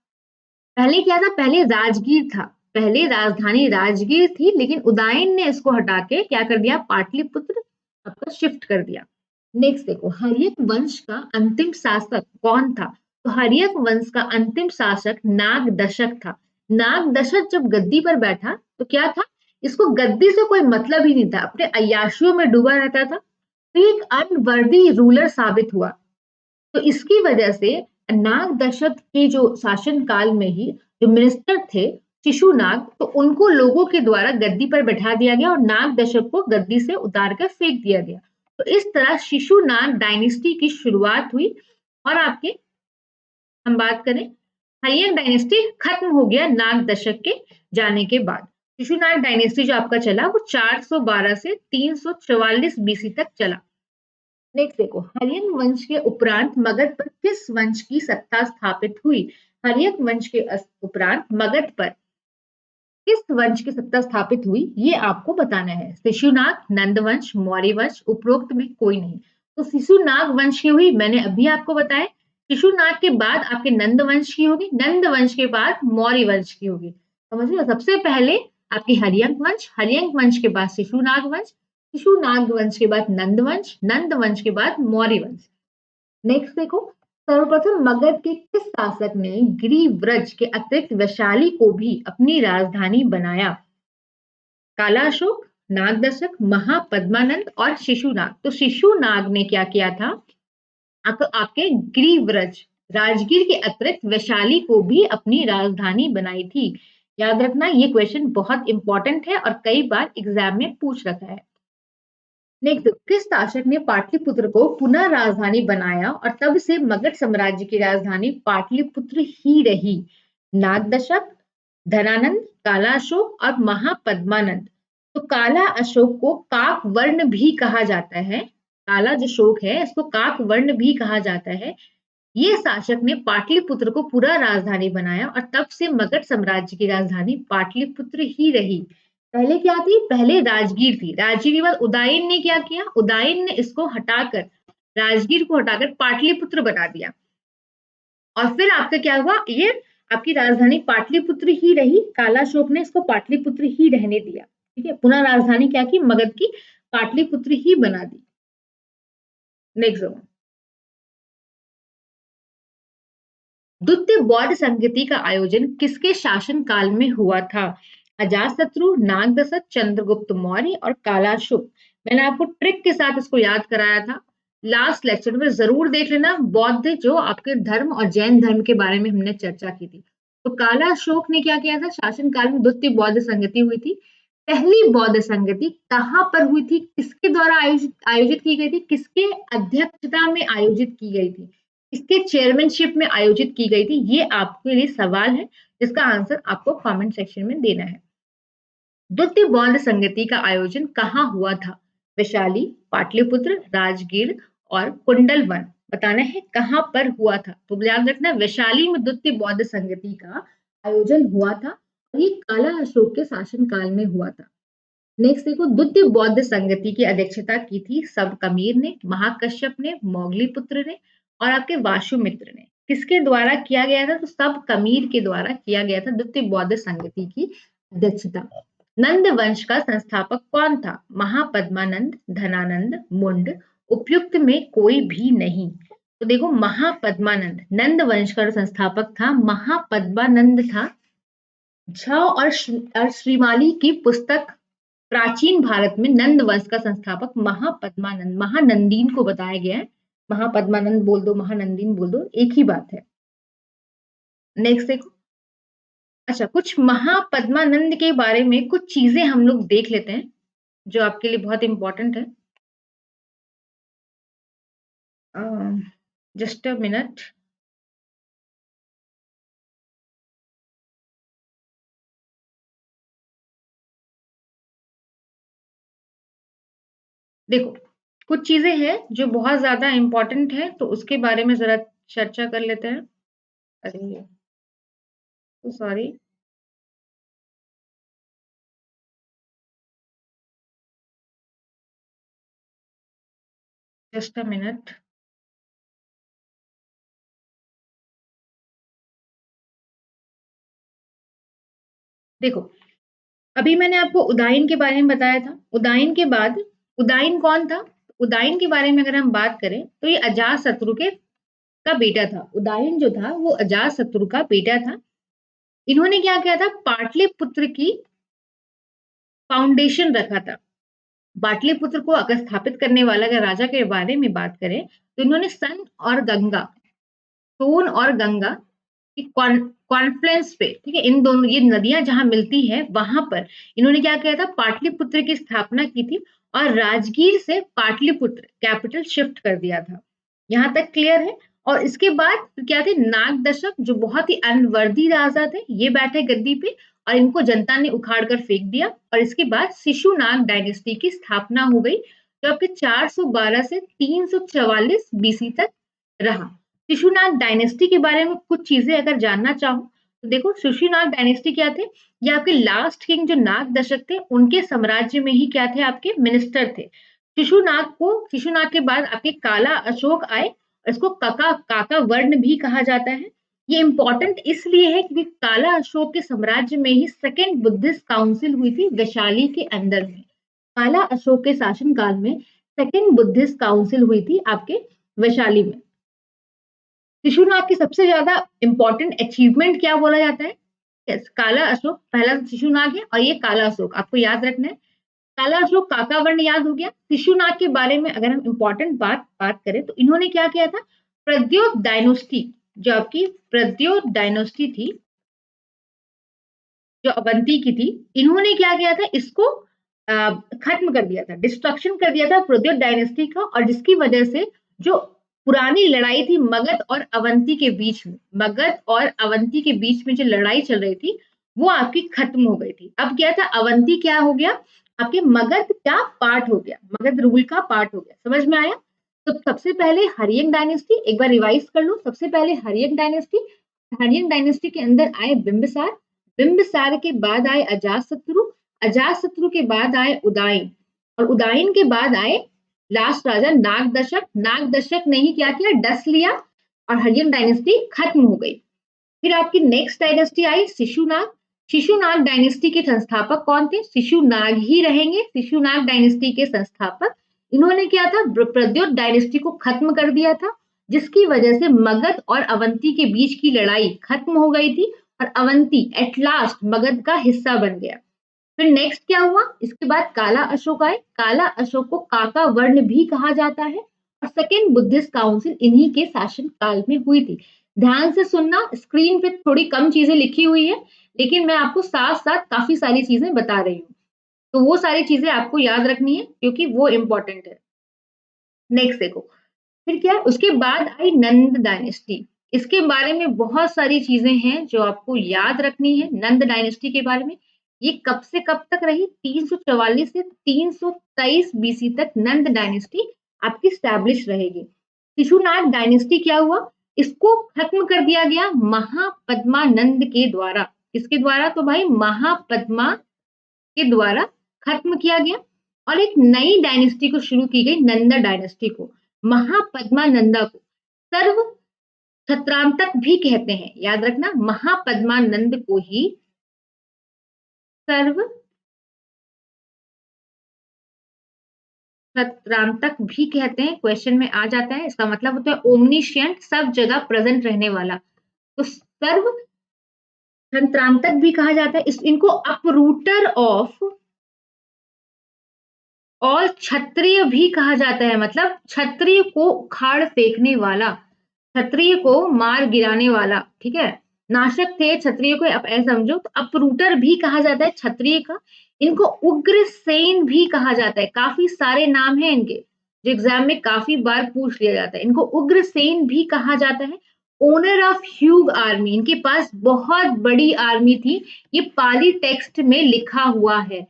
पहले क्या था? पहले राजगीर था, पहले राजधानी राजगीर थी, लेकिन उदयन ने इसको हटा के क्या कर दिया? पाटलिपुत्र आपका शिफ्ट कर दिया। नेक्स्ट देखो, हर्यक वंश का अंतिम शासक कौन था? तो हर्यक वंश का अंतिम शासक नागदशक था। नागदशक जब गद्दी पर बैठा तो क्या था, इसको गद्दी से कोई मतलब ही नहीं था, अपने अय्याशियों में डूबा रहता था, तो ये एक अनवर्दी रूलर साबित हुआ। तो इसकी वजह से नाग दशक के जो शासन काल में ही जो मिनिस्टर थे शिशुनाग, तो उनको लोगों के द्वारा गद्दी पर बैठा दिया गया और नाग दशक को गद्दी से उतार कर फेंक दिया गया। तो इस तरह शिशुनाग डायनेस्टी की शुरुआत हुई। और आपके हम बात करें, हय्यन डायनेस्टी खत्म हो गया नाग दशक के जाने के बाद। शिशुनाग डायनेस्टी जो आपका चला वो 412 से 344 बीसी तक चला। नेक्स्ट देखो, हर्यन वंश के उपरांत मगध पर किस वंश की सत्ता स्थापित हुई। हर्यक वंश के उपरांत मगध पर किस वंश की सत्ता स्थापित हुई, ये आपको बताना है। शिशुनाग, नंदवंश, मौर्य वंश, उपरोक्त में कोई नहीं। तो शिशुनाग वंश की हुई, मैंने अभी आपको बताया। शिशुनाग के बाद आपके नंद वंश की होगी, नंद वंश के बाद मौर्य वंश की होगी। समझ लो, सबसे पहले आपकी हर्यंक वंश, हर्यंक वंश के बाद शिशुनाग वंश, शिशुनाग वंश के बाद नंद वंश, नंद वंश के बाद मौर्य वंश। नेक्स्ट देखो, सर्वप्रथम मगध के किस शासक ने गिरिव्रज के अतिरिक्त वैशाली को भी अपनी राजधानी बनाया। काला अशोक, नागदशक, महापद्मानंद और शिशुनाग। तो शिशुनाग ने क्या किया था, आपके गिरिव्रज राजगीर के अतिरिक्त वैशाली को भी अपनी राजधानी बनाई थी। याद रखना, ये क्वेश्चन बहुत इंपॉर्टेंट है और कई बार एग्जाम में पूछ रखा है। नेक्स्ट, किस शासक ने पाटलिपुत्र को पुनः राजधानी बनाया और तब से मगध साम्राज्य की राजधानी पाटलिपुत्र ही रही। नागदशक, धनानंद, काला अशोक और महापद्मानंद। तो काला अशोक को काक वर्ण भी कहा जाता है। काला जो अशोक है इसको काक वर्ण भी कहा जाता है। ये शासक ने पाटलिपुत्र को पूरा राजधानी बनाया और तब से मगध साम्राज्य की राजधानी पाटलिपुत्र ही रही। पहले क्या थी, पहले राजगीर थी। राजगीर के बाद उदयन ने क्या किया, उदयन ने इसको हटाकर, राजगीर को हटाकर पाटलिपुत्र बना दिया। और फिर आपका क्या हुआ, ये आपकी राजधानी पाटलिपुत्र ही रही। कालाशोक ने इसको पाटलिपुत्र ही रहने दिया। ठीक है, पुनः राजधानी क्या की, मगध की पाटलिपुत्र ही बना दी। नेक्स्ट, द्वितीय बौद्ध संगति का आयोजन किसके शासन काल में हुआ था। अजातशत्रु, नागदशक, चंद्रगुप्त मौर्य और कालाशुक। मैंने आपको ट्रिक के साथ इसको याद कराया था, लास्ट लेक्चर में जरूर देख लेना। बौद्ध जो आपके धर्म और जैन धर्म के बारे में हमने चर्चा की थी। तो कालाशोक ने क्या किया था, शासन काल में द्वितीय बौद्ध संगति हुई थी। पहली बौद्ध संगति कहाँ पर हुई थी, किसके द्वारा आयोजित की गई थी, किसके अध्यक्षता में आयोजित की गई थी, इसके चेयरमैनशिप में आयोजित की गई थी। ये आपके लिए सवाल है जिसका आंसर आपको कमेंट सेक्शन में देना है। द्वितीय बौद्ध संगति का आयोजन कहाँ हुआ था। वैशाली, पाटलिपुत्र, राजगीर और कुंडलवन। बताना है कहाँ पर हुआ था। तो याद रखना, वैशाली में द्वितीय बौद्ध संगति का आयोजन हुआ था और ये काला अशोक के शासन काल में हुआ था। नेक्स्ट देखो, द्वितीय बौद्ध संगति की अध्यक्षता की थी सब कमीर ने, महाकश्यप ने, मोगलीपुत्र ने और आपके वाशुमित्र ने। किसके द्वारा किया गया था, तो सब कमीर के द्वारा किया गया था द्वितीय बौद्ध संगति की अध्यक्षता। नंद वंश का संस्थापक कौन था, महापद्मानंद, धनानंद, मुंड, उपयुक्त में कोई भी नहीं। तो देखो, महापद्मानंद नंद वंश का संस्थापक था, महापद्मानंद था। झा और श्रीमाली की पुस्तक प्राचीन भारत में नंद वंश का संस्थापक महापद्मानंद, महानंदीन को बताया गया है। महापद्मानंद बोल दो, महानंदीन बोल दो, एक ही बात है। नेक्स्ट देखो, अच्छा, कुछ महापद्मानंद के बारे में कुछ चीजें हम लोग देख लेते हैं जो आपके लिए बहुत इंपॉर्टेंट है। Just a minute. देखो, कुछ चीजें हैं जो बहुत ज्यादा इंपॉर्टेंट है, तो उसके बारे में जरा चर्चा कर लेते हैं। अरे सॉरी, जस्ट अ मिनट। देखो, अभी मैंने आपको उदाइन के बारे में बताया था। उदाइन के बाद, उदाइन कौन था, उदाइन के बारे में अगर हम बात करें तो ये अजात शत्रु के का बेटा था। उदयन जो था वो अजातशत्रु का बेटा था। इन्होंने क्या किया था, पाटलिपुत्र की फाउंडेशन रखा था। पाटलिपुत्र को अगर स्थापित करने वाला अगर राजा के बारे में बात करें तो इन्होंने सोन और गंगा की कॉन्फ्लुएंस पे, ठीक है, इन दोनों ये नदियां जहां मिलती है वहां पर इन्होंने क्या किया था, पाटलिपुत्र की स्थापना की थी और राजगीर से पाटलिपुत्र कैपिटल शिफ्ट कर दिया था। यहाँ तक क्लियर है। और इसके बाद फिर क्या थे, नाग दशक जो बहुत ही अनवर्दी राजा थे, ये बैठे गद्दी पे और इनको जनता ने उखाड़ कर फेंक दिया। और इसके बाद शिशुनाग डायनेस्टी की स्थापना हो गई जो आपके 412 से 344 बीसी तक रहा। शिशुनाग डायनेस्टी के बारे में कुछ चीजें अगर जानना चाहो तो देखो, शिशुनाग डायनेस्टी क्या थे, ये आपके लास्ट किंग जो नाग दशक थे उनके साम्राज्य में ही क्या थे, आपके मिनिस्टर थे। शिशुनाग के बाद आपके काला अशोक आए, इसको काका काका वर्ण भी कहा जाता है। ये इंपॉर्टेंट इसलिए है क्योंकि काला अशोक के साम्राज्य में ही सेकेंड बुद्धिस्ट काउंसिल हुई थी वैशाली के अंदर में। काला अशोक के शासन काल में सेकेंड बुद्धिस्ट काउंसिल हुई थी आपके वैशाली में। शिशुनाग की सबसे ज्यादा इंपॉर्टेंट अचीवमेंट क्या बोला जाता है, यस, काला अशोक पहला शिशुनाग है और ये काला अशोक आपको याद रखना है। काला अशोक काका वर्ण याद हो गया। शिशुनाग के बारे में अगर हम इंपॉर्टेंट बात करें तो इन्होंने क्या किया था, प्रद्योत डायनोस्टी, जो आपकी प्रद्योत डायनोस्टी थी जो अवंती की थी, इन्होंने क्या किया था, इसको खत्म कर दिया था, डिस्ट्रक्शन कर दिया था प्रद्योत डायनेस्टी का। और जिसकी वजह से जो पुरानी लड़ाई थी मगध और अवंती के बीच में, मगध और अवंती के बीच में जो लड़ाई चल रही थी वो आपकी खत्म हो गई थी। अब क्या था, अवंती क्या हो गया, आपके मगध का पार्ट हो गया, मगध रूल का पार्ट हो गया। समझ में आया। तो सबसे पहले हरियन डायनेस्टी, एक बार रिवाइज कर लो। सबसे पहले हरियन डायनेस्टी, हरियन डायनेस्टी के अंदर आए बिंबिसार, बिंबिसार के बाद आए अजातशत्रु, अजातशत्रु के बाद आए उदयन, और उदयन के बाद आए लास्ट राजा नाग दशक। नाग दशक ने ही क्या किया, डस लिया और हरियन डायनेस्टी खत्म हो गई। फिर आपकी नेक्स्ट डायनेस्टी आई शिशुनाग। शिशुनाग डायनेस्टी के संस्थापक कौन थे, शिशुनाग ही रहेंगे, शिशुनाग डायनेस्टी के संस्थापक। इन्होंने क्या था, प्रद्योत डायनेस्टी को खत्म कर दिया था, जिसकी वजह से मगध और अवंती के बीच की लड़ाई खत्म हो गई थी और अवंती एट लास्ट मगध का हिस्सा बन गया। फिर नेक्स्ट क्या हुआ, इसके बाद काला अशोक आए। काला अशोक को काका वर्ण भी कहा जाता है और सेकेंड बुद्धिस्ट काउंसिल इन्हीं के शासन काल में हुई थी। ध्यान से सुनना, स्क्रीन पे थोड़ी कम चीजें लिखी हुई है लेकिन मैं आपको साथ साथ काफी सारी चीजें बता रही हूँ, तो वो सारी चीजें आपको याद रखनी है क्योंकि वो इंपॉर्टेंट है। नेक्स्ट देखो, फिर क्या है? उसके बाद आई नंद डायनेस्टी। इसके बारे में बहुत सारी चीजें हैं जो आपको याद रखनी है नंद डायनेस्टी के बारे में। ये कब से कब तक रही, 344 से 323 बीसी तक नंद डायनेस्टी आपकी स्टैब्लिश रहेगी। शिशुनाग डायनेस्टी क्या हुआ, इसको खत्म कर दिया गया महापद्मानंद के द्वारा। किसके द्वारा, तो भाई महापद्मा के द्वारा खत्म किया गया और एक नई डायनेस्टी को शुरू की गई, नंदा डायनेस्टी को। महापद्मानंदा को सर्व छत्रांतक भी कहते हैं, याद रखना, महापद्मानंद को ही सर्व छत्रांतक भी कहते हैं। क्वेश्चन में आ जाता है, इसका मतलब होता है ओमनिशियंट, सब जगह प्रेजेंट रहने वाला। तो सर्व छत्रांतक भी कहा जाता है। इनको अपरूटर ऑफ और क्षत्रिय भी कहा जाता है, मतलब क्षत्रिय को उखाड़ फेंकने वाला, क्षत्रिय को मार गिराने वाला, ठीक है, नाशक थे क्षत्रिय को, आप ऐसा समझो। तो अपरूटर भी कहा जाता है क्षत्रिय का। इनको उग्रसेन भी कहा जाता है, काफी सारे नाम हैं इनके जो एग्जाम में काफी बार पूछ लिया जाता है। इनको उग्रसेन भी कहा जाता है। ओनर ऑफ ह्यूग आर्मी, इनके पास बहुत बड़ी आर्मी थी, ये पाली टेक्स्ट में लिखा हुआ है।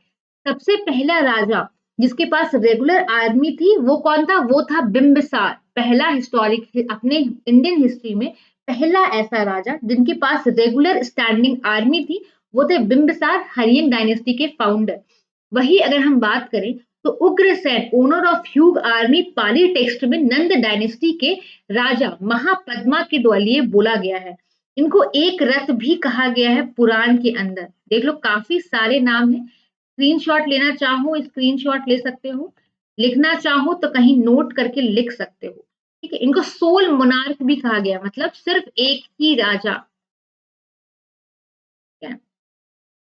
सबसे पहला राजा जिसके पास रेगुलर आर्मी थी वो कौन था, वो था बिंबिसार। पहला हिस्टोरिक अपने इंडियन हिस्ट्री में पहला ऐसा राजा जिनके पास रेगुलर स्टैंडिंग आर्मी थी वो थे बिंबिसार, हरियन डायनेस्टी के फाउंडर। वही अगर हम बात करें तो Ugrasen, owner of Hugh army, Pali text में नंद डायनेस्टी के राजा महापद्मा के द्वारा बोला गया है। इनको एक रथ भी कहा गया है पुराण के अंदर। देख लो, काफी सारे नाम है। स्क्रीनशॉट लेना चाहो स्क्रीनशॉट ले सकते हो, लिखना चाहो तो कहीं नोट करके लिख सकते हो। ठीक है। इनको सोल मोनार्क भी कहा गया, मतलब सिर्फ एक ही राजा, ठीक है,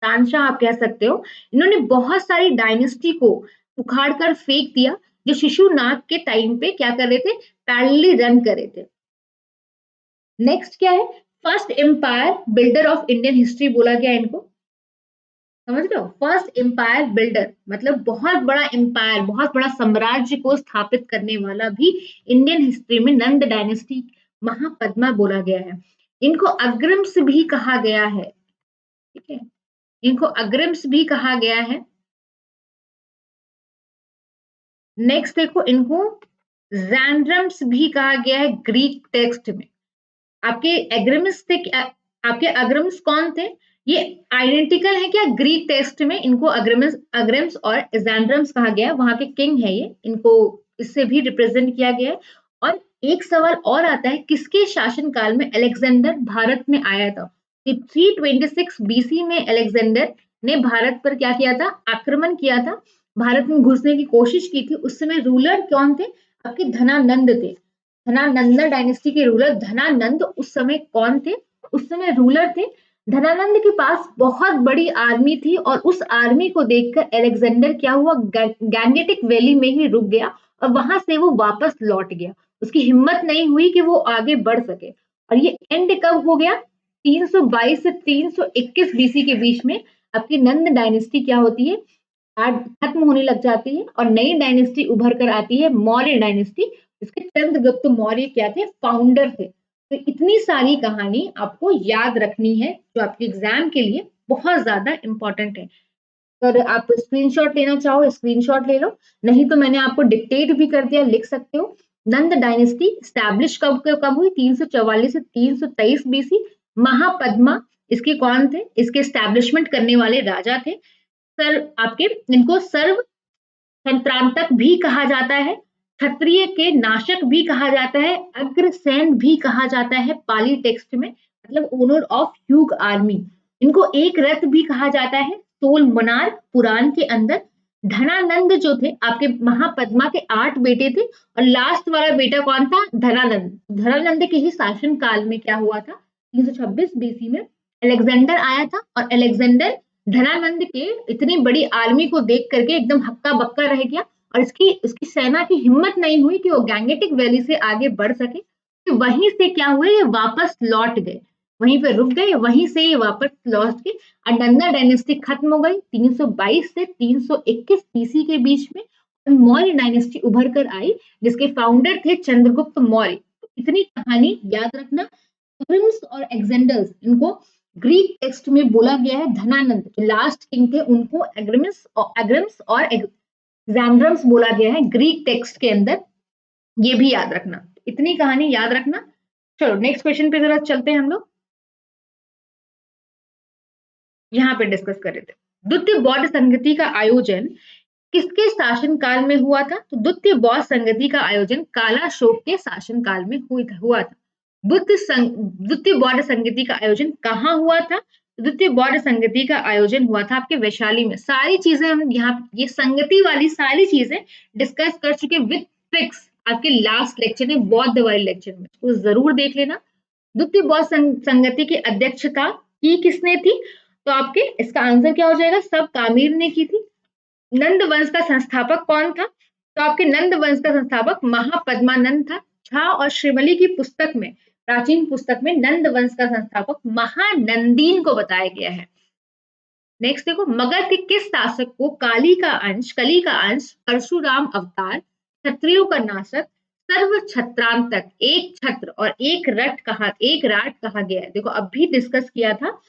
तानशाह आप कह सकते हो। इन्होंने बहुत सारी डायनेस्टी को उखाड़ कर फेंक दिया जो शिशुनाग के टाइम पे क्या कर रहे थे, पैरेलली रन कर रहे थे। नेक्स्ट क्या है, first empire builder of Indian history बोला गया इनको, समझ रहे हो, फर्स्ट एम्पायर बिल्डर मतलब बहुत बड़ा एम्पायर, बहुत बड़ा साम्राज्य को स्थापित करने वाला भी इंडियन हिस्ट्री में नंद डायनेस्टी, महापद्मा बोला गया है। इनको अग्रम्स भी कहा गया है, ठीक है, इनको अग्रम्स भी कहा गया है। नेक्स्ट देखो, इनको जैंड्रम्स भी कहा गया है ग्रीक टेक्स्ट में। आपके एग्रम्स थे आपके अग्रम्स कौन थे, ये आइडेंटिकल है क्या ग्रीक टेक्स्ट में, इनको अग्रम्स अग्रम्स और जैंड्रम्स कहा गया है, वहां के किंग है ये, इनको इससे भी रिप्रेजेंट किया गया है। और एक सवाल और आता है, किसके शासन काल में अलेक्जेंडर भारत में आया था, 326 बीसी में अलेक्जेंडर ने भारत पर क्या किया था, आक्रमण किया था, भारत में घुसने की कोशिश की थी। उस समय रूलर कौन थे, आपके धनानंद थे, धनानंद डायनेस्टी के रूलर धनानंद उस समय कौन थे, उस समय रूलर थे। धनानंद के पास बहुत बड़ी आर्मी थी और उस आर्मी को देखकर अलेक्जेंडर क्या हुआ, गैंगेटिक वैली में ही रुक गया और वहां से वो वापस लौट गया। उसकी हिम्मत नहीं हुई कि वो आगे बढ़ सके। और ये एंड कब हो गया, 322 से 321 बीसी के बीच में आपकी नंद डायनेस्टी क्या होती है, आज खत्म होने लग जाती है और नई डायनेस्टी उभर कर आती है, मौर्य डायनेस्टी। इसके चंद्रगुप्त मौर्य क्या थे, फाउंडर थे। तो इतनी सारी कहानी आपको याद रखनी है जो आपके एग्जाम के लिए बहुत ज्यादा इंपॉर्टेंट है। अगर आप स्क्रीनशॉट लेना चाहो स्क्रीनशॉट ले लो, नहीं तो मैंने आपको डिक्टेट भी कर दिया, लिख सकते हो। नंद डायनेस्टी स्टैब्लिश कब हुई, 344 से 323 बीसी। महापद्मा इसके कौन थे, इसके स्टैब्लिशमेंट करने वाले राजा थे। सर आपके इनको सर्व संत्रांतक भी कहा जाता है, क्षत्रिय के नाशक भी कहा जाता है, अग्रसेन भी कहा जाता है पाली टेक्स्ट में, मतलब ओनर ऑफ ह्यूग आर्मी। इनको एक रथ भी कहा जाता है, सोल मोनार्क पुराण के अंदर। धनानंद जो थे आपके महापद्मा के 8 बेटे थे और लास्ट वाला बेटा कौन था, धनानंद। धनानंद के ही शासन काल में क्या हुआ था, 326 बीसी में अलेक्जेंडर आया था और अलेक्जेंडर धनानंद के इतनी बड़ी आर्मी को देख करके एकदम हक्का बक्का रह गया और इसकी उसकी सेना की हिम्मत नहीं हुई कि वो गैंगेटिक वैली से आगे बढ़ सके। तो वहीं से क्या हुए, ये वापस लौट गए, वहीं पे रुक गए, वहीं से ये वापस लौट के अनंदा डायनेस्टी खत्म हो गई 322 से 321 बीसी के बीच में। मौर्य डायनेस्टी उभर कर आई जिसके फाउंडर थे चंद्रगुप्त मौर्य। इतनी कहानी याद रखना। प्रिम्स और एग्जेंडर्स इनको ग्रीक टेक्स्ट में बोला गया है, धनानंद जो लास्ट किंग थे उनको एग्रम्स और एग्जैंड्रम्स बोला गया है ग्रीक टेक्स्ट के अंदर, ये भी याद रखना, इतनी कहानी याद रखना। चलो नेक्स्ट क्वेश्चन पे जरा चलते हैं हम लोग, यहाँ पे डिस्कस कर रहे थे द्वितीय बौद्ध संगति का आयोजन किसके शासन काल में हुआ था, तो द्वितीय बौद्ध संगति का आयोजन कालाशोक के शासन काल में हुआ था। द्वितीय बौद्ध संगति का आयोजन कहाँ हुआ था, द्वितीय बौद्ध संगति का आयोजन हुआ था आपके वैशाली में। सारी चीजें हम यहाँ ये संगति वाली सारी चीजें डिस्कस कर चुके विद ट्रिक्स आपके लास्ट लेक्चर में, बौद्ध वाले लेक्चर में, तो जरूर देख लेना। द्वितीय बौद्ध संगति की अध्यक्षता की किसने थी, तो आपके इसका आंसर क्या हो जाएगा, सब कामिर ने की थी। नंद वंश का संस्थापक कौन था, तो आपके नंद वंश का संस्थापक महापद्मानंद था। झा और श्रीमली की पुस्तक में, प्राचीन पुस्तक में नंद वंश का संस्थापक महानंदीन को बताया गया है। नेक्स्ट देखो, मगध के किस शासक को कली का अंश परशुराम अवतार, क्षत्रियों का नाशक, सर्व छत्रांतक, एक छत्र और एक राट कहा गया है। देखो अभी डिस्कस किया था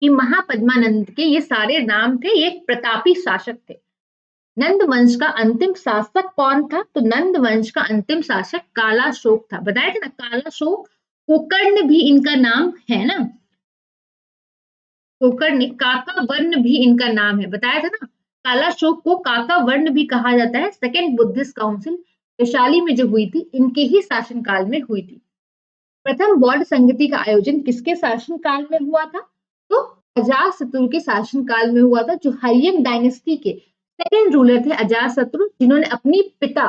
कि महापद्मानंद के ये सारे नाम थे, ये एक प्रतापी शासक थे। नंद वंश का अंतिम शासक कौन था, तो नंद वंश का अंतिम शासक कालाशोक था, बताया था ना, कालाशोक, कोकर्ण भी इनका नाम है ना, कोकर्ण, काका वर्ण भी इनका नाम है, बताया था ना। कालाशोक को काका वर्ण भी कहा जाता है। सेकेंड बुद्धिस्ट काउंसिल वैशाली में जो हुई थी, इनके ही शासनकाल में हुई थी। प्रथम बौद्ध संगति का आयोजन किसके शासन काल में हुआ था, तो अजातशत्रु के शासन काल में हुआ था, जो हर्यन डायनेस्टी के सेकेंड रूलर थे अजातशत्रु, जिन्होंने अपनी पिता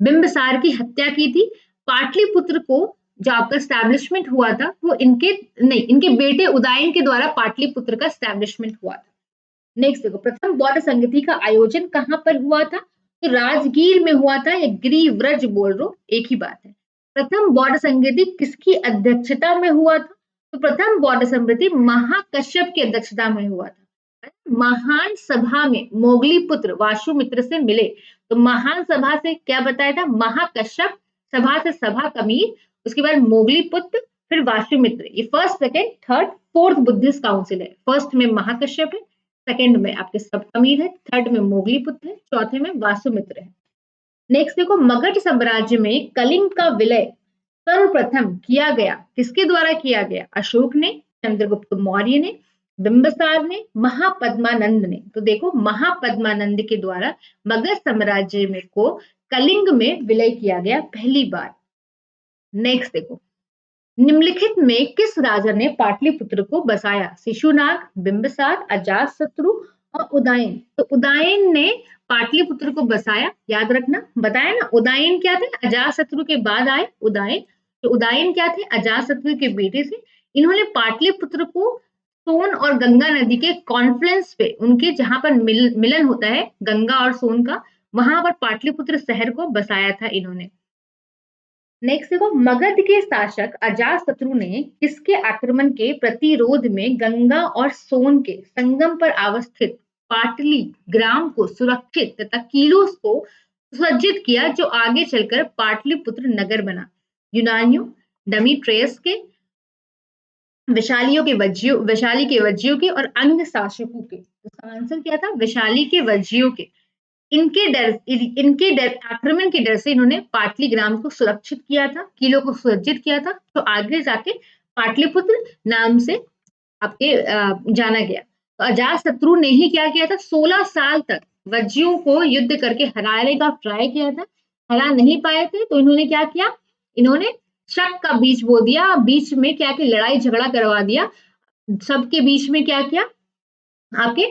बिंबिसार की हत्या की थी पाटलिपुत्र को जो आपका स्टैब्लिशमेंट हुआ था वो इनके बेटे उदयन के द्वारा पाटलिपुत्र का स्टैब्लिशमेंट हुआ था। नेक्स्ट देखो, प्रथम बौद्ध संगति का आयोजन कहाँ पर हुआ था? तो राजगीर में हुआ था, या गिरिव्रज बोल रहे हो, एक ही बात है। प्रथम बौद्ध संगति किसकी अध्यक्षता में हुआ था? तो प्रथम बौद्ध संगति महाकश्यप की अध्यक्षता में हुआ था। महान सभा में मोगली पुत्र वासुमित्र से मिले, तो महान सभा से क्या बताया था? महाकश्यप, सभा से सभा कमीर, उसके बाद मोगली पुत्र, फिर वासुमित्र। ये first, second, third, fourth Buddhist council है। फर्स्ट में महाकश्यप है, सेकंड में आपके सप्तमीर है, थर्ड में मोगली पुत्र है, चौथे में वासुमित्र है। नेक्स्ट देखो, मगध साम्राज्य में कलिंग का विलय सर्वप्रथम किया गया, किसके द्वारा किया गया? अशोक ने, चंद्रगुप्त मौर्य ने, बिंबिसार ने, महापद्मानंद ने। तो देखो, महापद्मानंद के द्वारा मगध साम्राज्य में को कलिंग में विलय किया गया पहली बार। नेक्स्ट देखो, निम्नलिखित में किस राजा ने पाटलिपुत्र को बसाया? शिशुनाग, बिंबिसार, अजातशत्रु और उदयन। तो उदयन ने पाटलिपुत्र को बसाया, याद रखना, बताया ना। उदयन क्या थे? अजातशत्रु के बाद आए उदयन। तो उदयन क्या थे? अजातशत्रु के बेटे थे। इन्होंने पाटलिपुत्र को सोन और गंगा नदी के कॉन्फ्लुएंस पे, उनके जहां पर मिलन होता है गंगा और सोन का, वहां पर पाटलिपुत्र शहर को बसाया था इन्होंने। नेक्स्ट देखो, मगध के शासक अजातशत्रु ने किसके आक्रमण के प्रतिरोध में गंगा और सोन के संगम पर अवस्थित पाटली ग्राम को सुरक्षित तथा किलों को सुसज्जित किया, जो आगे चलकर पाटलिपुत्र नगर बना? यूनानियों, डमीट्रियस के, वैशाली के वज्जियों के और अन्य शासकों के। इसका आंसर क्या था? वैशाली के वज्जियों के। इनके डर आक्रमण के डर से इन्होंने पाटली ग्राम को सुरक्षित किया था, किलों को सुसज्जित किया था, तो आगे जाके पाटलिपुत्र नाम से आपके जाना गया। तो अजातशत्रु ने ही क्या किया था? 16 साल तक वज्जियों को युद्ध करके हराने का ट्राई किया था, हरा नहीं पाए थे। तो इन्होंने क्या किया? इन्होंने शक का बीज बो दिया, बीच में क्या कि लड़ाई झगड़ा करवा दिया, सबके बीच में क्या किया? आपके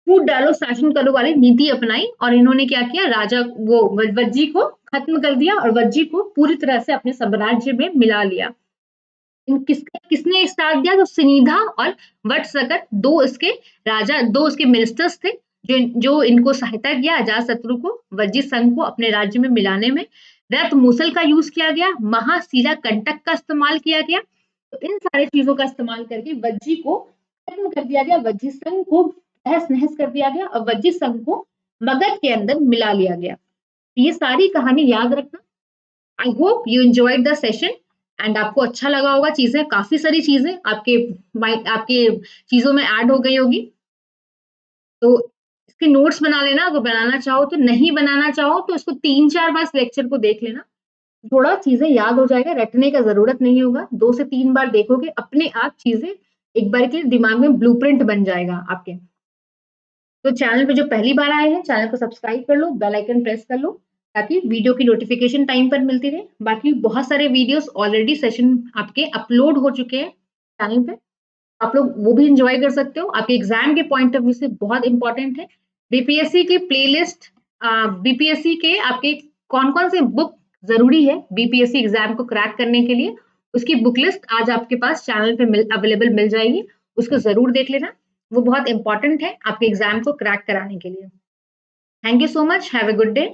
फूट डालो शासन करो वाली नीति अपनाई, और इन्होंने क्या किया? राजा वो वज्जी को खत्म कर दिया और वज्जी को पूरी तरह से अपने साम्राज्य में मिला लिया। किसने स्टार्ट दिया? तो सिनिधा और वटसकर, दो इसके मिनिस्टर्स थे, जो इनको सहायता किया अजातशत्रु को वज्जी संघ को अपने राज्य में मिलाने में। रथ मूसल का यूज किया गया, महाशिला कंटक का इस्तेमाल किया गया। तो इन सारी चीजों का इस्तेमाल करके वज्जी को खत्म कर दिया गया, वज्जी संघ को तहस नहस कर दिया गया और वज्जी संघ को मगध के अंदर मिला लिया गया। ये सारी कहानी याद रखना। I hope you enjoyed the session and आपको अच्छा लगा होगा। चीजें, काफी सारी चीजें आपके चीजों में ऐड हो गई होगी। तो इसके नोट्स बना लेना अगर बनाना चाहो तो, नहीं बनाना चाहो तो इसको 3-4 बार लेक्चर को देख लेना, थोड़ा चीजें याद हो जाएगा, रटने का जरूरत नहीं होगा। 2 से 3 बार देखोगे, अपने आप चीजें एक बार के लिए दिमाग में ब्लूप्रिंट बन जाएगा आपके। तो चैनल पे जो पहली बार आए हैं, चैनल को सब्सक्राइब कर लो, बेल आइकन प्रेस कर लो, ताकि वीडियो की नोटिफिकेशन टाइम पर मिलती रहे। बाकी बहुत सारे वीडियोस ऑलरेडी सेशन आपके अपलोड हो चुके हैं चैनल पे, आप लोग वो भी एंजॉय कर सकते हो। आपके एग्जाम के पॉइंट ऑफ व्यू से बहुत इंपॉर्टेंट है। बीपीएससी की प्लेलिस्ट, बीपीएससी के आपके कौन कौन से बुक जरूरी है बीपीएससी एग्जाम को क्रैक करने के लिए, उसकी बुक लिस्ट आज आपके पास चैनल पे अवेलेबल मिल जाएगी, उसको जरूर देख लेना। वो बहुत इंपॉर्टेंट है आपके एग्जाम को क्रैक कराने के लिए। Thank you so much, have a good day.